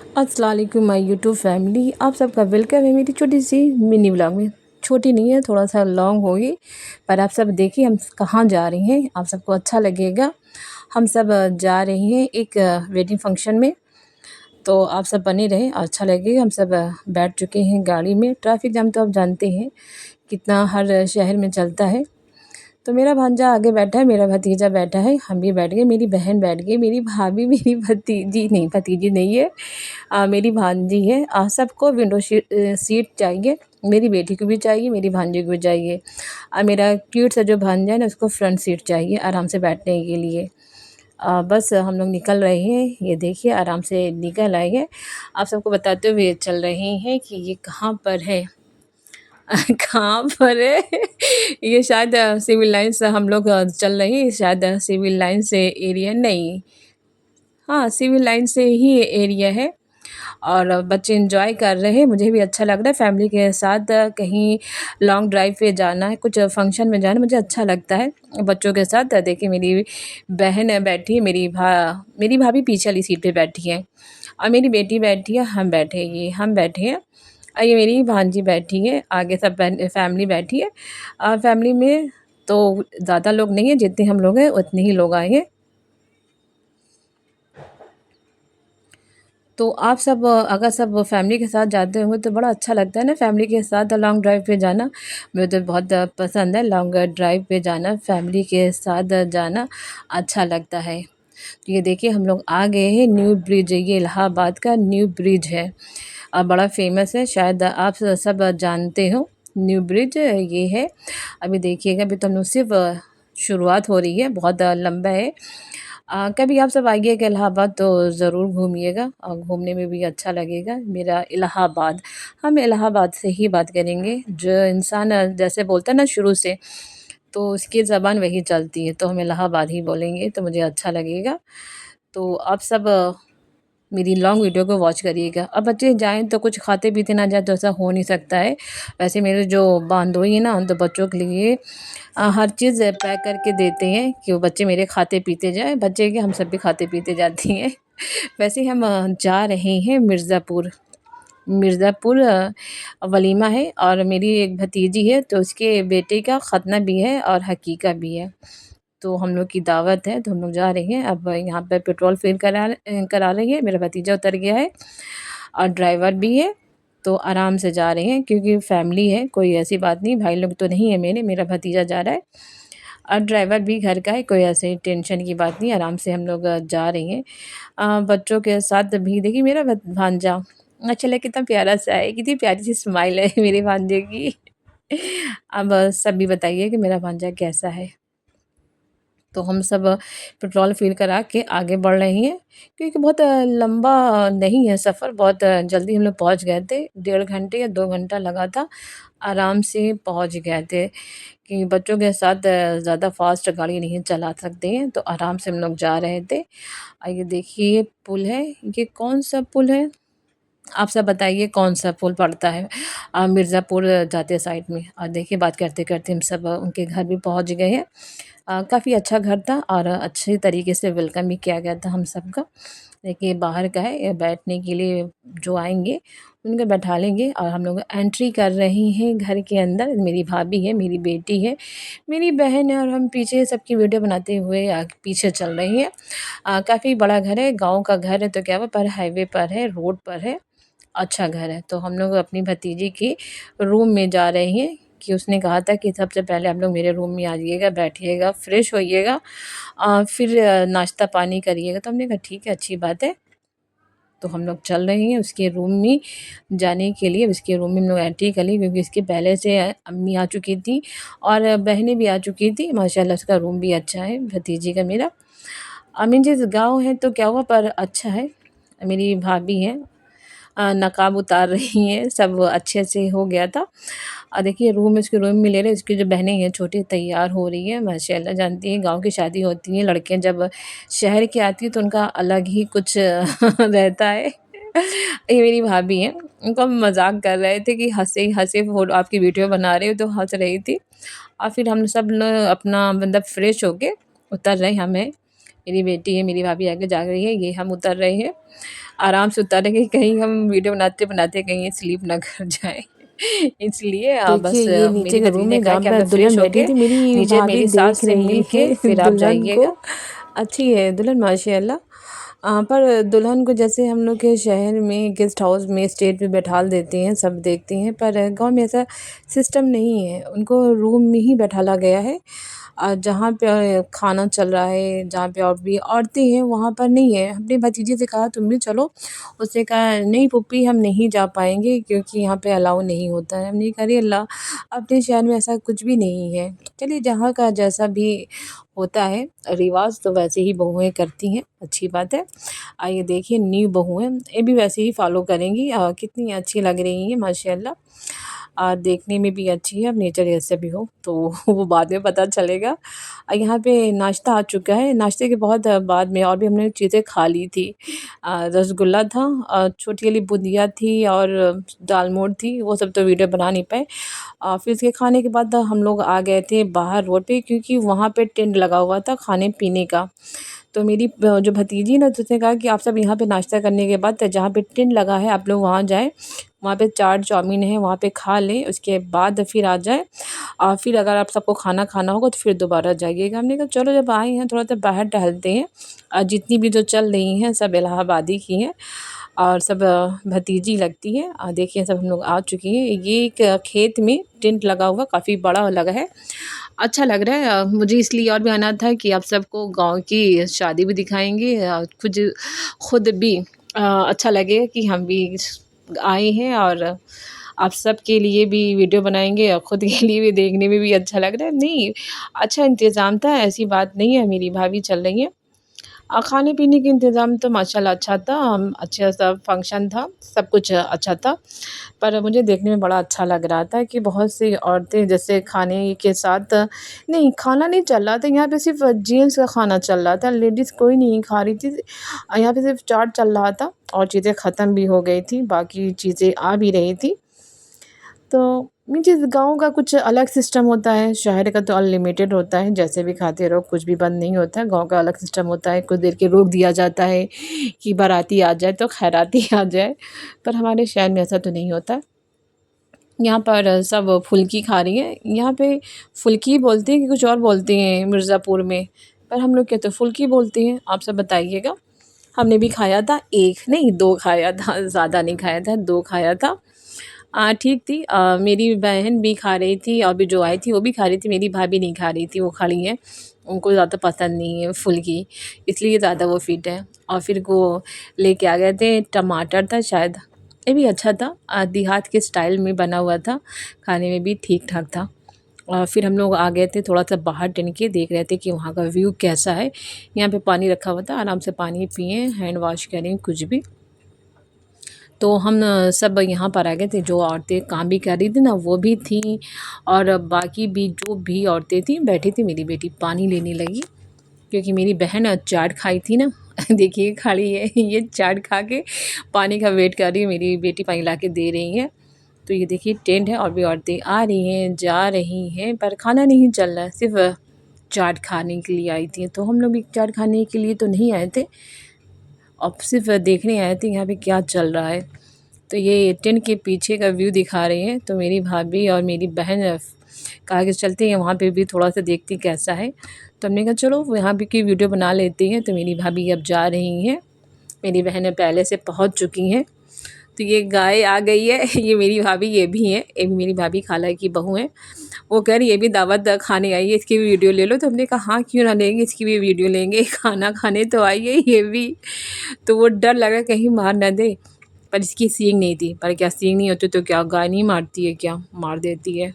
अस्सलाम वालेकुम my YouTube family. आप सबका वेलकम है मेरी छोटी सी मिनी व्लॉग में। छोटी नहीं है, थोड़ा सा लॉन्ग होगी, पर आप सब देखिए हम कहाँ जा रहे हैं, आप सबको अच्छा लगेगा। हम सब जा रहे हैं एक वेडिंग फंक्शन में, तो आप सब बने रहें, अच्छा लगेगा। हम सब बैठ चुके हैं गाड़ी में। ट्रैफिक जाम तो आप जानते हैं कितना हर शहर में चलता है। तो मेरा भांजा आगे बैठा है, मेरा भतीजा बैठा है, हम भी बैठ गए, मेरी बहन बैठ गई, मेरी भाभी, मेरी भतीजी नहीं, भतीजी नहीं है, मेरी भांजी है। सबको विंडो सीट चाहिए, मेरी बेटी को भी चाहिए, मेरी भांजी को भी चाहिए। मेरा क्यूट सा जो भांजा है ना, उसको फ्रंट सीट चाहिए आराम से बैठने के लिए। बस हम लोग निकल रहे हैं, ये देखिए आराम से निकल आए हैं। आप सबको बताते हुए चल रहे हैं कि ये कहाँ पर है। कहाँ पर है? ये शायद सिविल लाइन से हम लोग चल रहे हैं, शायद सिविल लाइन से एरिया नहीं, हाँ सिविल लाइन से ही एरिया है। और बच्चे एंजॉय कर रहे हैं, मुझे भी अच्छा लग रहा है। फैमिली के साथ कहीं लॉन्ग ड्राइव पे जाना है, कुछ फंक्शन में जाना मुझे अच्छा लगता है बच्चों के साथ। देखिए मेरी बहन बैठी है, मेरी भाभी पीछे वाली सीट पे बैठी है, और मेरी बेटी बैठी है, हम बैठे हैं, और ये मेरी भांजी बैठी है, आगे सब फैमिली बैठी है। फैमिली में तो ज़्यादा लोग नहीं हैं, जितने हम लोग हैं उतने ही लोग आए हैं। तो आप सब अगर सब फैमिली के साथ जाते होंगे तो बड़ा अच्छा लगता है ना, फैमिली के साथ लॉन्ग ड्राइव पे जाना। मुझे तो बहुत पसंद है लॉन्ग ड्राइव पे जाना, फैमिली के साथ जाना अच्छा लगता है। तो ये देखिए हम लोग आ गए हैं न्यू ब्रिज, ये इलाहाबाद का न्यू ब्रिज है, बड़ा फेमस है, शायद आप सब जानते हो। न्यू ब्रिज ये है। अभी देखिएगा, अभी तो हम लोग सिर्फ शुरुआत हो रही है, बहुत लंबा है। कभी आप सब आइएगा इलाहाबाद तो ज़रूर घूमिएगा, और घूमने में भी अच्छा लगेगा। मेरा इलाहाबाद, हम इलाहाबाद से ही बात करेंगे। जो इंसान जैसे बोलता है ना शुरू से, तो उसकी ज़बान वही चलती है, तो हम इलाहाबाद ही बोलेंगे, तो मुझे अच्छा लगेगा। तो आप सब मेरी लॉन्ग वीडियो को वॉच करिएगा। अब बच्चे जाएँ तो कुछ खाते पीते ना जाएँ, तो ऐसा हो नहीं सकता है। वैसे मेरे जो बांधोई है ना, तो बच्चों के लिए हर चीज़ पैक करके देते हैं कि वो बच्चे मेरे खाते पीते जाएँ। बच्चे क्या, हम सब भी खाते पीते जाती हैं। वैसे हम जा रहे हैं मिर्ज़ापुर। मिर्ज़ापुर वलीमा है, और मेरी एक भतीजी है, तो उसके बेटे का ख़तना भी है और हकीक़ा भी है। तो हम लोग की दावत है, तो हम लोग जा रहे हैं। अब यहाँ पे पेट्रोल फिल करा रही है, मेरा भतीजा उतर गया है, और ड्राइवर भी है, तो आराम से जा रहे हैं क्योंकि फैमिली है, कोई ऐसी बात नहीं, भाई लोग तो नहीं है मेरा भतीजा जा रहा है, और ड्राइवर भी घर का है, कोई ऐसे टेंशन की बात नहीं, आराम से हम लोग जा रहे हैं। बच्चों के साथ भी देखिए मेरा भांजा माशाल्लाह कितना प्यारा सा है, कितनी प्यारी सी स्माइल है मेरे भांजे की। अब सब भी बताइए कि मेरा भांजा कैसा है। तो हम सब पेट्रोल फ़िल करा के आगे बढ़ रहे हैं, क्योंकि बहुत लंबा नहीं है सफ़र, बहुत जल्दी हम लोग पहुँच गए थे, 1.5 घंटे या 2 घंटा लगा था, आराम से पहुँच गए थे। कि बच्चों के साथ ज़्यादा फ़ास्ट गाड़ी नहीं चला सकते हैं, तो आराम से हम लोग जा रहे थे। ये देखिए पुल है, ये कौन-सा पुल है? आप सब बताइए कौन-सा पुल पड़ता है मिर्ज़ापुर जाते साइड में। और देखिए बात करते-करते हम सब उनके घर भी पहुँच गए हैं। काफ़ी अच्छा घर था, और अच्छे तरीके से वेलकम भी किया गया था हम सबका। देखिए बाहर का है, ये बैठने के लिए जो आएँगे उनको बैठा लेंगे, और हम लोग एंट्री कर रहे हैं घर के अंदर। मेरी भाभी है, मेरी बेटी है, मेरी बहन है, और हम पीछे सबकी वीडियो बनाते हुए पीछे चल रहे हैं। काफ़ी बड़ा घर है, गाँव का घर है तो क्या हुआ, पर हाईवे पर है, रोड पर है, अच्छा घर है। तो हम लोग अपनी भतीजी के रूम में जा रहे हैं, कि उसने कहा था कि सबसे पहले आप लोग मेरे रूम में आ जाइएगा, बैठिएगा, फ्रेश होइएगा, फिर नाश्ता पानी करिएगा। तो हमने कहा ठीक है, अच्छी बात है। तो हम लोग चल रहे हैं उसके रूम में जाने के लिए। उसके रूम में हम लोग एंट्री कर ली, क्योंकि इसके पहले से अम्मी आ चुकी थी, और बहनें भी आ चुकी थी। माशाल्लाह उसका रूम भी अच्छा है भतीजी का मेरा। मीन जिस गाँव है तो क्या हुआ, पर अच्छा है। मेरी भाभी हैं, नकाब उतार रही हैं, सब अच्छे से हो गया था। देखिए रूम इसके रूम में ले रहे हैं, इसकी जो बहनें हैं छोटी तैयार हो रही हैं, माशाल्लाह। जानती हैं गाँव की शादी होती है, लड़कियाँ जब शहर की आती हैं तो उनका अलग ही कुछ रहता है। ये मेरी भाभी हैं, उनको हम मज़ाक कर रहे थे कि हँसे फ़ोटो आपकी वीडियो बना रहे हो, तो हँस रही थी। और फिर हम सब लोग अपना मतलब फ्रेश होके उतर रहे, हमें मेरी बेटी है, मेरी भाभी आगे जा रही है, ये हम उतर रहे हैं। आराम से उतरेंगे, कहीं हम वीडियो बनाते-बनाते कहीं स्लीप ना कर जाएँ। इसलिए देखिए बस ये मेरी नीचे का भतीजी रूम ने है कहा जहाँ कि अब पे मैं दुल्हन फ्रेश बैठी होके थी। मेरी नीचे भाभी मेरी सास देख से रही मिल के है फिर आप दुल्हन को। जाइएगा। अच्छी है दुल्हन माशाल्लाह। पर दुल्हन को जैसे हम लोग के शहर में गेस्ट हाउस में स्टेज पे बैठाल देते हैं, सब देखते हैं, पर गांव में ऐसा सिस्टम नहीं है। उनको रूम में ही बैठाला गया है। जहाँ पे खाना चल रहा है, जहाँ पे और भी औरतें हैं वहाँ पर नहीं है। अपने भतीजे से कहा तुम भी चलो, उसने कहा नहीं पुप्पी हम नहीं जा पाएंगे क्योंकि यहाँ पे अलाउ नहीं होता है। हमने कहा अरे अल्लाह, अपने शहर में ऐसा कुछ भी नहीं है। चलिए जहाँ का जैसा भी होता है रिवाज, तो वैसे ही बहुएं करती हैं, अच्छी बात है। आइए देखिए न्यू बहू है, ये भी वैसे ही फॉलो करेंगी। कितनी अच्छी लग रही है माशाल्लाह। देखने में भी अच्छी है, अब नेचर जैसे भी हो तो वो बाद में पता चलेगा। यहाँ पे नाश्ता आ चुका है, नाश्ते के बहुत बाद में और भी हमने चीज़ें खा ली थी। रसगुल्ला था, छोटी वाली बूंदिया थी और दाल मोठ थी, वो सब तो वीडियो बना नहीं पाए। फिर इसके खाने के बाद हम लोग आ गए थे बाहर रोड पे, क्योंकि वहाँ पे टेंट लगा हुआ था खाने पीने का। तो मेरी जो भतीजी ना, तो उसने कहा कि आप सब यहाँ पे नाश्ता करने के बाद जहाँ पे टेंट लगा है आप लोग वहाँ जाएँ, वहाँ पे चाट चाउमीन है वहाँ पे खा लें, उसके बाद फिर आ जाएँ। और फिर अगर आप सबको खाना खाना होगा तो फिर दोबारा जाइएगा। हमने कहा चलो जब आए हैं थोड़ा सा बाहर टहलते हैं। जितनी भी जो चल रही हैं सब इलाहाबादी की हैं और सब भतीजी लगती है। देखिए सब हम लोग आ चुके हैं। ये एक खेत में टेंट लगा हुआ काफ़ी बड़ा लगा है, अच्छा लग रहा है। मुझे इसलिए और भी आना था कि आप सबको गांव की शादी भी दिखाएंगे, कुछ खुद भी अच्छा लगेगा कि हम भी आए हैं और आप सब के लिए भी वीडियो बनाएंगे और ख़ुद के लिए भी देखने में भी अच्छा लग रहा है। नहीं, अच्छा इंतज़ाम था, ऐसी बात नहीं है। मेरी भाभी चल रही हैं। खाने पीने का इंतज़ाम तो माशाल्लाह अच्छा था। अच्छा सा फंक्शन था, सब कुछ अच्छा था। पर मुझे देखने में बड़ा अच्छा लग रहा था कि बहुत सी औरतें जैसे खाने के साथ, नहीं खाना नहीं चल रहा था यहाँ पे, सिर्फ जेंट्स का खाना चल रहा था, लेडीज़ कोई नहीं खा रही थी। यहाँ पे सिर्फ चाट चल रहा था और चीज़ें ख़त्म भी हो गई थी, बाकी चीज़ें आ भी रही थी। तो मीन्स गाँव का कुछ अलग सिस्टम होता है, शहर का तो अनलिमिटेड होता है, जैसे भी खाते रहो, कुछ भी बंद नहीं होता है। गाँव का अलग सिस्टम होता है, कुछ देर के रोक दिया जाता है कि बाराती आ जाए तो खैराती आ जाए, पर हमारे शहर में ऐसा तो नहीं होता है। यहाँ पर सब फुल्की खा रही हैं। यहाँ पे फुल्की बोलते हैं कि कुछ और बोलते हैं मिर्ज़ापुर में, पर हम लोग क्या तो फुल्की बोलते हैं। आप सब बताइएगा। हमने भी खाया था, 1 नहीं 2 खाया था, ज़्यादा नहीं खाया था, 2 खाया था। ठीक थी। मेरी बहन भी खा रही थी और भी जो आई थी वो भी खा रही थी। मेरी भाभी नहीं खा रही थी, वो खड़ी है, उनको ज़्यादा पसंद नहीं है फुल्की, इसलिए ज़्यादा वो फिट है। और फिर वो लेके आ गए थे, टमाटर था शायद, ये भी अच्छा था। देहात के स्टाइल में बना हुआ था, खाने में भी ठीक ठाक था। और फिर हम लोग आ गए थे थोड़ा सा बाहर टहल के, देख रहे थे कि वहाँ का व्यू कैसा है। यहाँ पे पानी रखा हुआ था, आराम से पानी पिए, हैंड वॉश करें, कुछ भी। तो हम सब यहाँ पर आ गए थे। जो औरतें काम भी कर रही थी ना वो भी थी, और बाकी भी जो भी औरतें थी बैठी थी। मेरी बेटी पानी लेने लगी क्योंकि मेरी बहन चाट खाई थी ना। देखिए खड़ी है, ये चाट खा के पानी का वेट कर रही है, मेरी बेटी पानी ला के दे रही है। तो ये देखिए टेंट है और भी औरतें आ रही हैं जा रही हैं, पर खाना नहीं चल रहा है, सिर्फ चाट खाने के लिए आई थी। तो हम लोग भी चाट खाने के लिए तो नहीं आए थे, और सिर्फ देखने आए थे यहाँ पे क्या चल रहा है। तो ये टेंट के पीछे का व्यू दिखा रहे हैं। तो मेरी भाभी और मेरी बहन कहा कि चलते हैं वहाँ पे भी थोड़ा सा देखती कैसा है। तो हमने कहा चलो यहाँ भी की वीडियो बना लेते हैं। तो मेरी भाभी अब जा रही हैं, मेरी बहनें पहले से पहुँच चुकी हैं। तो ये गाय आ गई है, ये मेरी भाभी, ये भी है, ये भी मेरी भाभी खाला की बहू है। वो कह रही ये भी दावत खाने आई है, इसकी भी वीडियो ले लो। तो हमने कहा हाँ क्यों ना लेंगे, इसकी भी वीडियो लेंगे, खाना खाने तो आई है ये भी। तो वो डर लगा कहीं मार ना दे, पर इसकी सींग नहीं थी। पर क्या सींग नहीं होती तो क्या गाय नहीं मारती है, क्या मार देती है।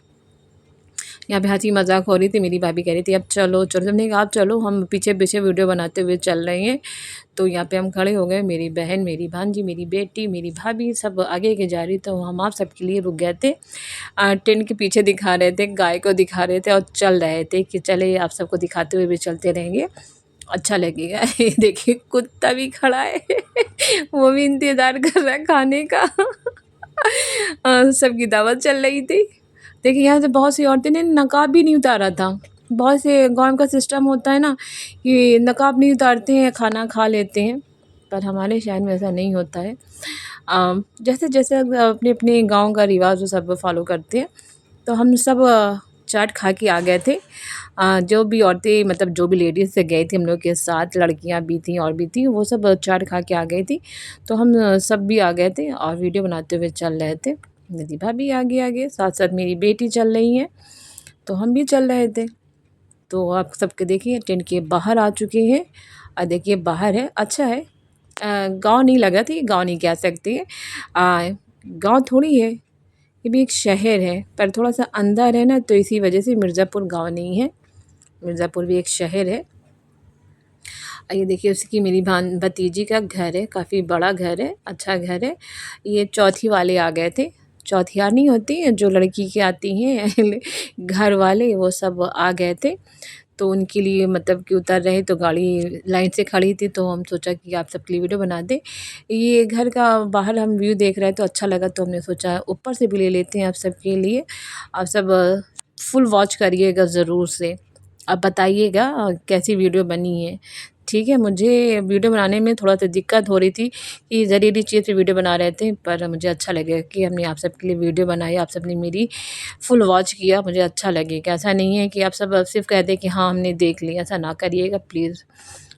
यहाँ पे हंसी मजाक हो रही थी, मेरी भाभी कह रही थी अब चलो चलो। हमने कहा आप चलो, हम पीछे पीछे वीडियो बनाते हुए चल रहे हैं। तो यहाँ पे हम खड़े हो गए, मेरी बहन, मेरी भांजी, मेरी बेटी, मेरी भाभी सब आगे के जा रही। तो हम आप सबके लिए रुक गए थे। टेंट के पीछे दिखा रहे थे, गाय को दिखा रहे थे और चल रहे थे कि चले आप सबको दिखाते हुए भी चलते रहेंगे, अच्छा लगेगा। ये देखिए कुत्ता भी खड़ा है, वो भी इंतज़ार कर रहा है खाने का। सबकी दावत चल रही थी। देखिए यहाँ से बहुत सी औरतें ने नकाब भी नहीं उतारा था, बहुत से गाँव का सिस्टम होता है ना कि नकाब नहीं उतारते हैं, खाना खा लेते हैं, पर हमारे शहर में ऐसा नहीं होता है। जैसे-जैसे अपने-अपने गाँव का रिवाज वो सब फ़ॉलो करते हैं, तो हम सब चाट खा के आ गए थे। जो भी औरतें मतलब जो भी लेडीज़ गई थी हम लोग के साथ, लड़कियाँ भी थीं और भी थीं, वो सब चाट खा के आ गई थी। तो हम सब भी आ गए थे और वीडियो बनाते हुए चल रहे थे। मेरी भाभी आगे-आगे, साथ-साथ मेरी बेटी चल रही है, तो हम भी चल रहे थे। तो आप सबके देखिए टेंट के बाहर आ चुके हैं। देखिए बाहर है, अच्छा है। गाँव नहीं लगा था, ये गाँव नहीं कह सकते। गाँव थोड़ी है, ये भी एक शहर है, पर थोड़ा-सा अंदर है ना, तो इसी वजह से मिर्ज़ापुर गाँव नहीं है। मिर्ज़ापुर भी एक शहर है। ये देखिए उसकी मेरी भतीजी का घर है, काफ़ी बड़ा घर है, अच्छा घर है। ये चौथी वाले आ गए थे। चौथिया नहीं होती हैं, जो लड़की की आती हैं घर वाले, वो सब आ गए थे। तो उनके लिए मतलब कि उतर रहे तो गाड़ी लाइन से खड़ी थी, तो हम सोचा कि आप सबके लिए वीडियो बना दें। ये घर का बाहर हम व्यू देख रहे हैं तो अच्छा लगा, तो हमने सोचा ऊपर से भी ले लेते हैं आप सबके लिए। आप सब फुल वॉच करिएगा ज़रूर से। आप बताइएगा कैसी वीडियो बनी है। ठीक है, मुझे वीडियो बनाने में थोड़ा-सा दिक्कत हो रही थी कि ज़रूरी चीज़ पे वीडियो बना रहे थे, पर मुझे अच्छा लगेगा कि हमने आप सबके लिए वीडियो बनाई, आप सबने मेरी फुल वॉच किया, मुझे अच्छा लगेगा। ऐसा नहीं है कि आप सब सिर्फ़ कह दें कि हाँ, हमने देख लिया, ऐसा ना करिएगा प्लीज़।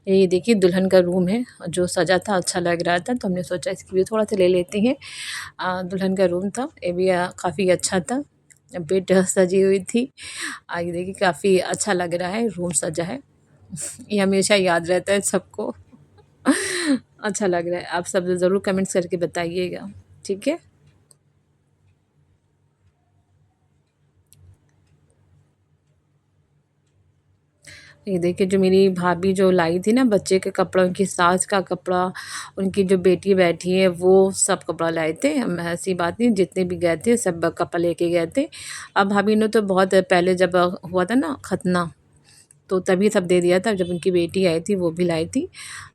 ये देखिए दुल्हन का रूम है, जो सजा था अच्छा लग रहा था, तो हमने सोचा इसकी भी थोड़ा-सा ले लेते हैं। दुल्हन का रूम था, ये भी काफ़ी अच्छा था। बेड सजी हुई थी। ये देखिए काफ़ी अच्छा लग रहा है, रूम सजा है। ये हमेशा याद रहता है सबको। अच्छा लग रहा है, आप सब ज़रूर कमेंट्स करके बताइएगा, ठीक है? ये देखिए जो मेरी भाभी जो लाई थी ना बच्चे के कपड़ा, उनकी सास का कपड़ा, उनकी जो बेटी बैठी है वो सब कपड़ा लाए थे। हम ऐसी बात नहीं, जितने भी गए थे सब कपड़ा लेके गए थे। अब भाभी ने तो बहुत पहले जब हुआ था ना खतना, तो तभी सब दे दिया था। जब उनकी बेटी आई थी वो भी लाई थी।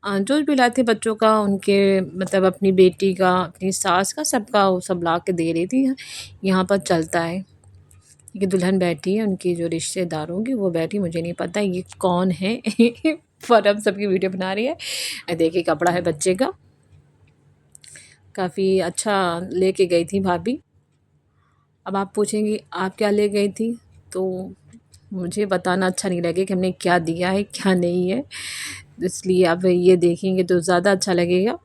जो भी लाए थे बच्चों का, उनके मतलब अपनी बेटी का, अपनी सास का, सबका वो सब ला के दे रही थी। यहाँ पर चलता है कि दुल्हन बैठी है, उनकी जो रिश्तेदारों की वो बैठी, मुझे नहीं पता ये कौन है पर अब सबकी वीडियो बना रही है। देखिए कपड़ा है बच्चे का, काफ़ी अच्छा लेके गई थी भाभी। अब आप पूछेंगी आप क्या ले गई थी, तो मुझे बताना अच्छा नहीं लगेगा कि हमने क्या दिया है क्या नहीं है, इसलिए आप ये देखेंगे तो ज़्यादा अच्छा लगेगा।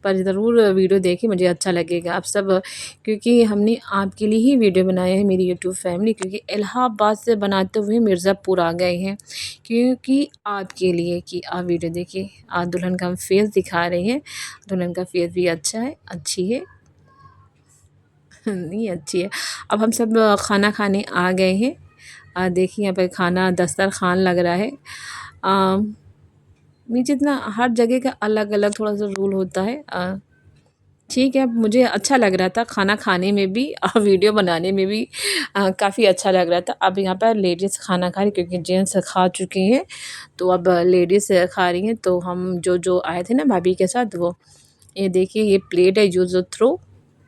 पर ज़रूर वीडियो देखिए, मुझे अच्छा लगेगा। आप सब क्योंकि हमने आपके लिए ही वीडियो बनाया है, मेरी यूट्यूब फैमिली, क्योंकि इलाहाबाद से बनाते हुए मिर्ज़ापुर आ गए हैं, क्योंकि आपके लिए कि आप वीडियो देखिए। आज दुल्हन का हम फेस दिखा रहे हैं, दुल्हन का फेस भी अच्छा है, अच्छी है। नहीं अच्छी है। अब हम सब खाना खाने आ गए हैं। देखिए यहाँ पे खाना दस्तरख़्वान लग रहा है। अ, नीचे इतना हर जगह का अलग-अलग थोड़ा-सा रूल होता है। ठीक है, मुझे अच्छा लग रहा था खाना खाने में भी और वीडियो बनाने में भी काफ़ी अच्छा लग रहा था। अब यहाँ पर लेडीज़ खाना खा रही, क्योंकि जेंट्स खा चुके हैं, तो अब लेडीज़ खा रही हैं। तो हम जो आए थे ना भाभी के साथ, वो ये देखिए ये प्लेट है यूज़ और थ्रो।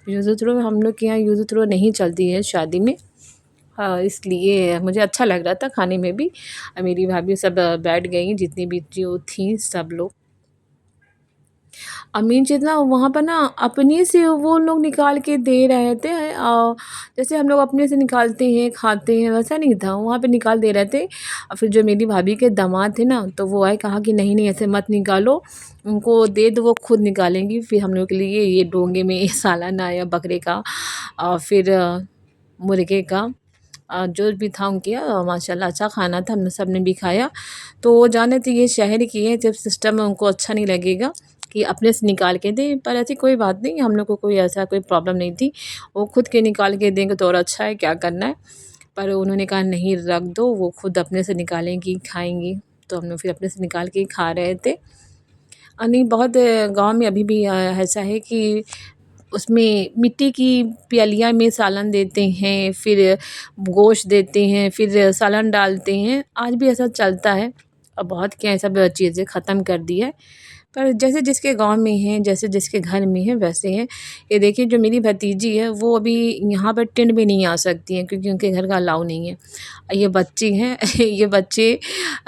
यूज़ और थ्रो हम लोग के यहाँ यूज़ और थ्रो नहीं चलती है शादी में। हाँ, इसलिए मुझे अच्छा लग रहा था खाने में भी। मेरी भाभी सब बैठ गई, जितनी भी जो थीं सब लोग। मेन चीज़ ना वहाँ पर ना अपने से वो लोग निकाल के दे रहे थे। जैसे हम लोग अपने से निकालते हैं, खाते हैं, वैसा नहीं था, वहाँ पे निकाल दे रहे थे। और फिर जो मेरी भाभी के दामाद थे ना, तो वो आए, कहा कि नहीं-नहीं ऐसे मत निकालो, उनको दे दो, वो खुद निकालेंगी। फिर हम लोग के लिए ये डोंगे में सालन आया बकरे का, और फिर मुर्गे का, जो भी था उनके यहाँ, माशाल्लाह अच्छा खाना था, हम सब ने भी खाया। तो वो जाने थे ये शहर की है, जब सिस्टम उनको अच्छा नहीं लगेगा कि अपने से निकाल के दें, पर ऐसी कोई बात नहीं, हम लोग को कोई ऐसा कोई प्रॉब्लम नहीं थी। वो खुद के निकाल के देंगे तो और अच्छा है, क्या करना है। पर उन्होंने कहा नहीं रख दो, वो खुद अपने से निकालेंगी, खाएँगी। तो हम लोग फिर अपने से निकाल के ही खा रहे थे। नहीं बहुत गाँव में अभी भी ऐसा है कि उसमें मिट्टी की प्यालियाँ में सालन देते हैं, फिर गोश्त देते हैं, फिर सालन डालते हैं। आज भी ऐसा चलता है। अब बहुत क्या है, सब चीज़ें ख़त्म कर दी है। पर जैसे जिसके गाँव में है, जैसे जिसके घर में है वैसे हैं। ये देखिए जो मेरी भतीजी है वो अभी यहाँ पर टेंट में नहीं आ सकती हैं क्योंकि उनके घर का अलाउ नहीं है। ये बच्चे हैं ये बच्चे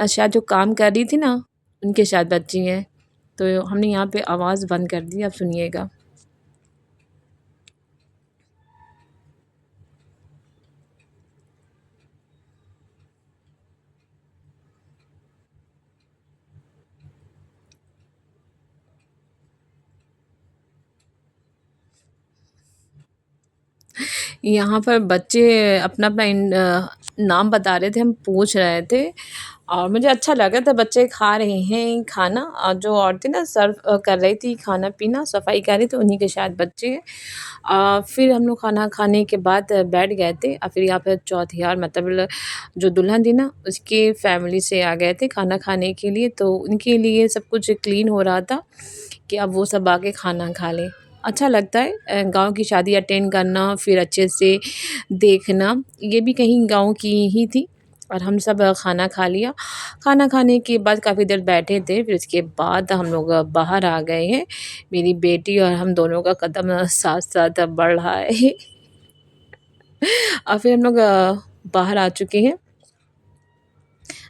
शायद जो काम कर रही थी ना, उनके शायद बच्चे हैं। तो हमने यहाँ पे आवाज़ बंद कर दी, अब सुनिएगा। यहाँ पर बच्चे अपना-अपना नाम बता रहे थे, हम पूछ रहे थे और मुझे अच्छा लगा था बच्चे खा रहे हैं खाना और जो औरतें ना सर्व कर रही थी खाना-पीना, सफाई कर रही थी, उन्हीं के शायद बच्चे हैं। फिर हम लोग खाना खाने के बाद बैठ गए थे और फिर यहाँ पे चौथियार मतलब जो दुल्हन थी ना, उसके फैमिली से आ गए थे खाना खाने के लिए, तो उनके लिए सब कुछ क्लीन हो रहा था कि अब वो सब आके खाना खा लें। अच्छा लगता है गाँव की शादी अटेंड करना, फिर अच्छे से देखना, ये भी कहीं गाँव की ही थी और हम सब खाना खा लिया। खाना खाने के बाद काफ़ी देर बैठे थे, फिर उसके बाद हम लोग बाहर आ गए हैं। मेरी बेटी और हम दोनों का कदम साथ-साथ बढ़ रहा है और फिर हम लोग बाहर आ चुके हैं।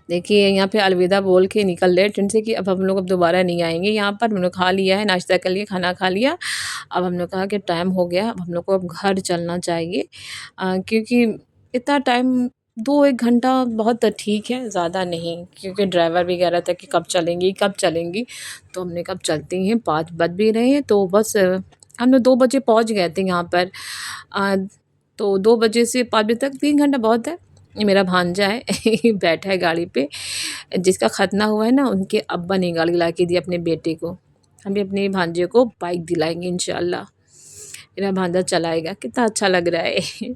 देखिए यहाँ पे अलविदा बोल के निकल रहे हैं टेंट से कि अब हम लोग अब दोबारा नहीं आएँगे यहाँ पर। हम लोग खा लिया है, नाश्ता कर लिया, खाना खा लिया। अब हम लोग कहा कि टाइम हो गया, अब हम लोग को अब घर चलना चाहिए। क्योंकि इतना टाइम 2-1 घंटा बहुत ठीक है, ज़्यादा नहीं। क्योंकि ड्राइवर भी कह रहा था कि कब चलेंगी, कब चलेंगी? तो हमने कहा अब चलते हैं, 5 बज भी रहे हैं तो बस हम लोग 2 बजे पहुँच गए थे यहाँ पर। अ, तो 2 बजे से 5 बजे तक 3 घंटा बहुत है। ये मेरा भांजा है बैठा है गाड़ी पे। जिसका खतना हुआ है ना, उनके अब्बा ने गाड़ी दिला के दी अपने बेटे को। हम भी अपने भांजे को बाइक दिलाएँगे इंशाल्लाह। मेरा भांजा चलाएगा, कितना अच्छा लग रहा है।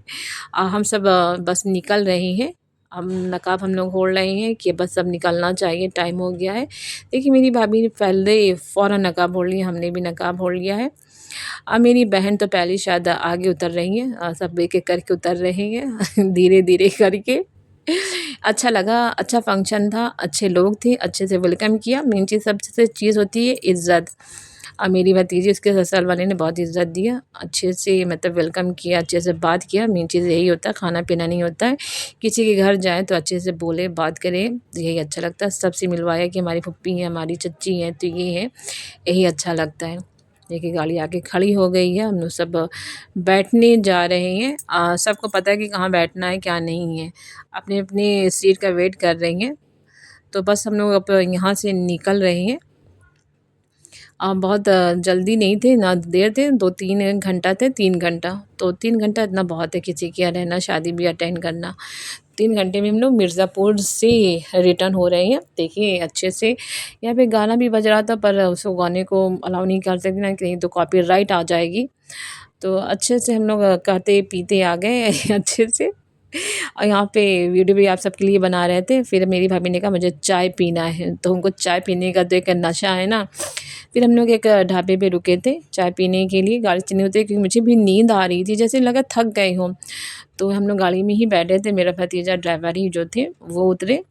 हम सब बस निकल रहे हैं। हम नकाब हम लोग ओढ़ रहे हैं कि बस अब निकलना चाहिए, टाइम हो गया है। देखिए मेरी भाभी ने पहले फ़ौरन नकाब ओढ़ लिया, हमने भी नकाब ओढ़ लिया है। मेरी बहन तो पहले शायद आगे उतर रही हैं, सब एक-एक करके उतर रहे हैं धीरे-धीरे करके। अच्छा लगा, अच्छा फंक्शन था, अच्छे लोग थे, अच्छे से वेलकम किया। मेन चीज़ सबसे चीज़ होती है इज़्ज़त। मेरी भतीजी उसके ससुराल वाले ने बहुत इज़्ज़त दिया, अच्छे से मतलब वेलकम किया, अच्छे से बात किया। मेन चीज़ यही होता है, खाना-पीना नहीं होता है। किसी के घर जाएँ तो अच्छे से बोले, बात करें, तो यही अच्छा लगता है। सबसे मिलवाया कि हमारी फूप्पी हैं, हमारी चच्ची हैं, तो ये हैं, यही अच्छा लगता है। देखिए गाड़ी आके खड़ी हो गई है, हम लोग सब बैठने जा रहे हैं। सबको पता है कि कहाँ बैठना है, क्या नहीं है। अपने-अपने सीट का वेट कर रही हैं। तो बस हम लोग अब यहाँ से निकल रहे हैं। बहुत जल्दी नहीं थे, ना देर थे, 2-3 घंटा थे, 3 घंटा। तो 3 घंटा इतना बहुत है किसी के यहाँ रहना, शादी भी अटेंड करना। 3 घंटे में हम लोग मिर्ज़ापुर से रिटर्न हो रहे हैं। देखिए अच्छे से यहाँ पे गाना भी बज रहा था पर उसको गाने को अलाउ नहीं कर सकते ना, कहीं तो कॉपीराइट आ जाएगी। तो अच्छे से हम लोग खाते-पीते आ गए अच्छे से। और यहाँ पे वीडियो भी आप सबके लिए बना रहे थे। फिर मेरी भाभी ने कहा मुझे चाय पीना है, तो उनको चाय पीने का तो एक नशा है ना। फिर हम लोग एक ढाबे पे रुके थे चाय पीने के लिए, गाड़ी चलनी होती है क्योंकि मुझे भी नींद आ रही थी, जैसे लगा थक गए हों। तो हम लोग गाड़ी में ही बैठे थे, मेरा भतीजा ड्राइवर ही जो थे वो उतरे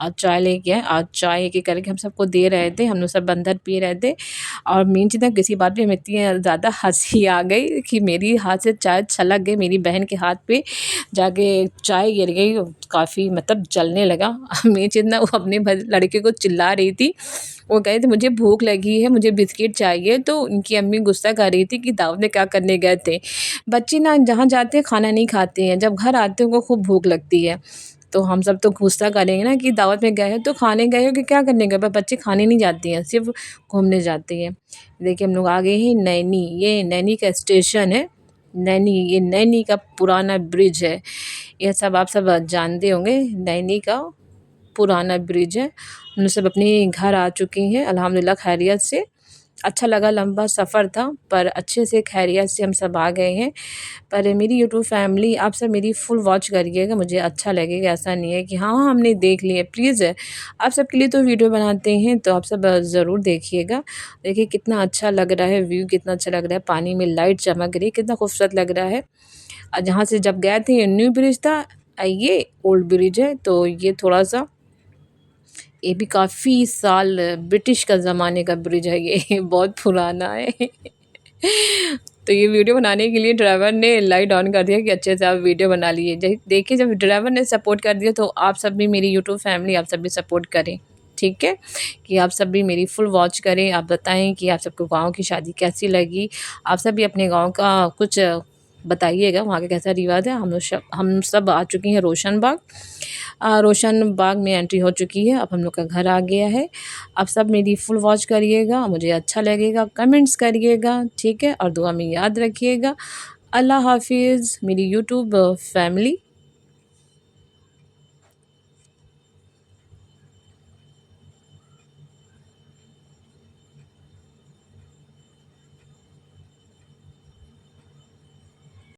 और चाय लेके आए और चाय एक-एक करके हम सबको दे रहे थे। हम लोग सब अंदर पी रहे थे और मेन चीज़ है किसी बात पे हमें इतनी ज़्यादा हँसी आ गई कि मेरी हाथ से चाय छलक गई, मेरी बहन के हाथ पे जाके चाय गिर गई, काफ़ी मतलब जलने लगा। मेन चीज़ ना वो अपने लड़के को चिल्ला रही थी, वो कह रहे थे मुझे भूख लगी है, मुझे बिस्किट चाहिए, तो उनकी अम्मी गुस्सा कर रही थी कि दावत में क्या करने गए थे। बच्चे ना जहाँ जाते हैं खाना नहीं खाते हैं, जब घर आते हैं उनको खूब भूख लगती है। तो हम सब तो गुस्सा करेंगे ना कि दावत में गए हो तो खाने गए हो कि क्या करने गए? पर बच्चे खाने नहीं जाते हैं, सिर्फ़ घूमने जाते हैं। देखिए हम लोग आ गए हैं नैनी, ये नैनी का स्टेशन है। नैनी, ये नैनी का पुराना ब्रिज है। ये सब आप सब जानते होंगे, नैनी का पुराना ब्रिज है। हम लोग सब अपने घर आ चुके हैं अल्हम्दुलिल्लाह खैरियत से। अच्छा लगा, लंबा सफ़र था पर अच्छे से खैरियत से हम सब आ गए हैं। पर मेरी यूट्यूब फैमिली आप सब मेरी फुल वॉच करिएगा, मुझे अच्छा लगेगा। ऐसा नहीं है कि हाँ, हाँ हमने देख लिया, प्लीज़ आप सबके लिए तो वीडियो बनाते हैं तो आप सब ज़रूर देखिएगा। देखिए कितना अच्छा लग रहा है, व्यू कितना अच्छा लग रहा है, पानी में लाइट चमक रही है, कितना खूबसूरत लग रहा है। जहाँ से जब गए थे न्यू ब्रिज था, ये ओल्ड ब्रिज है तो ये थोड़ा-सा ये भी काफ़ी साल ब्रिटिश का ज़माने का ब्रिज है ये बहुत पुराना है। तो ये वीडियो बनाने के लिए ड्राइवर ने लाइट ऑन कर दिया कि अच्छे से आप वीडियो बना लिए। देखिए जब ड्राइवर ने सपोर्ट कर दिया तो आप सब भी मेरी यूट्यूब फैमिली आप सब भी सपोर्ट करें, ठीक है? कि आप सब भी मेरी फुल वॉच करें, आप बताएँ कि आप सबको गाँव की शादी कैसी लगी? आप सब भी अपने गाँव का कुछ बताइएगा वहाँ का कैसा रिवाज है। हम सब आ चुके हैं रोशन बाग। रोशन बाग में एंट्री हो चुकी है, अब हम लोग का घर आ गया है। आप सब मेरी फुल वॉच करिएगा, मुझे अच्छा लगेगा, कमेंट्स करिएगा, ठीक है? और दुआ में याद रखिएगा। अल्लाह हाफ़िज़ मेरी यूट्यूब फैमिली।